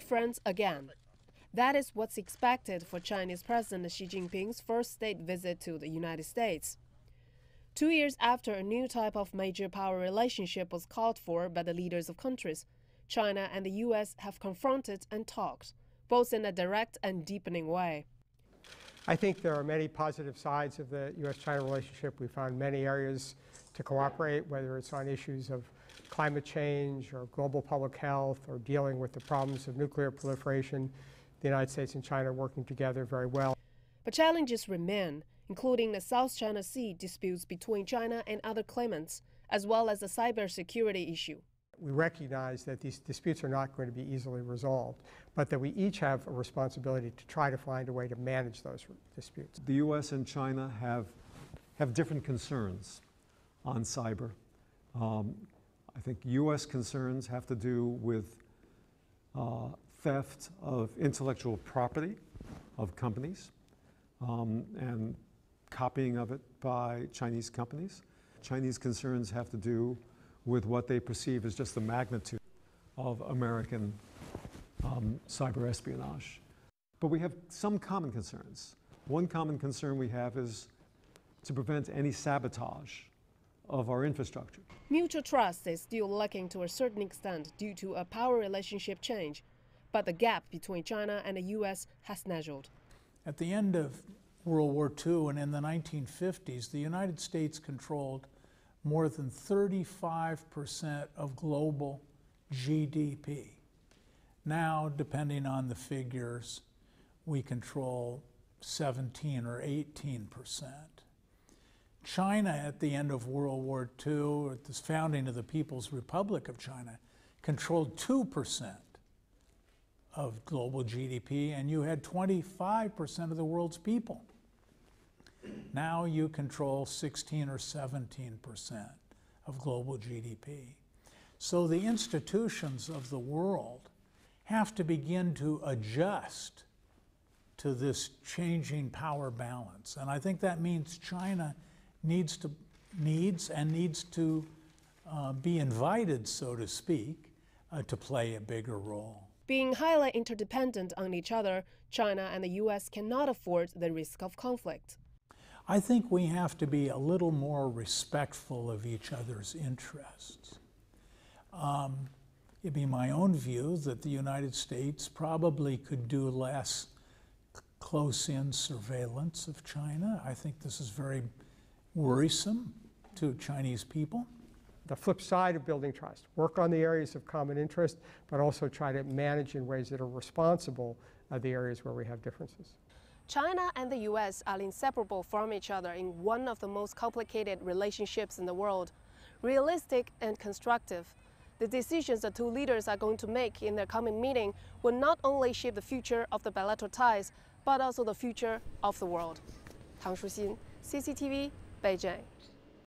friends again. That is what's expected for Chinese President Xi Jinping's first state visit to the United States. 2 years after a new type of major power relationship was called for by the leaders of countries, China and the U.S. have confronted and talked, both in a direct and deepening way. I think there are many positive sides of the U.S.-China relationship. We found many areas to cooperate, whether it's on issues of climate change or global public health or dealing with the problems of nuclear proliferation. The United States and China are working together very well. But challenges remain, including the South China Sea disputes between China and other claimants, as well as the cybersecurity issue. We recognize that these disputes are not going to be easily resolved, but that we each have a responsibility to try to find a way to manage those disputes. The U.S. and China have different concerns on cyber. I think U.S. concerns have to do with theft of intellectual property of companies and copying of it by Chinese companies. Chinese concerns have to do with what they perceive as just the magnitude of American cyber espionage. But we have some common concerns. One common concern we have is to prevent any sabotage of our infrastructure. Mutual trust is still lacking to a certain extent due to a power relationship change, but the gap between China and the U.S. has narrowed. At the end of World War II and in the 1950s, the United States controlled more than 35% of global GDP. Now, depending on the figures, we control 17 or 18%. China, at the end of World War II, at the founding of the People's Republic of China, controlled 2% of global GDP, and you had 25% of the world's people. Now you control 16 or 17% of global GDP. So the institutions of the world have to begin to adjust to this changing power balance. And I think that means China needs to be invited, so to speak, to play a bigger role. Being highly interdependent on each other, China and the U.S. cannot afford the risk of conflict. I think we have to be a little more respectful of each other's interests. It'd be my own view that the United States probably could do less close-in surveillance of China. I think this is very worrisome to Chinese people. The flip side of building trust, work on the areas of common interest, but also try to manage in ways that are responsible of the areas where we have differences. China and the U.S. are inseparable from each other in one of the most complicated relationships in the world. Realistic and constructive, the decisions the two leaders are going to make in their coming meeting will not only shape the future of the bilateral ties, but also the future of the world. Tang Shuxin, CCTV, Beijing.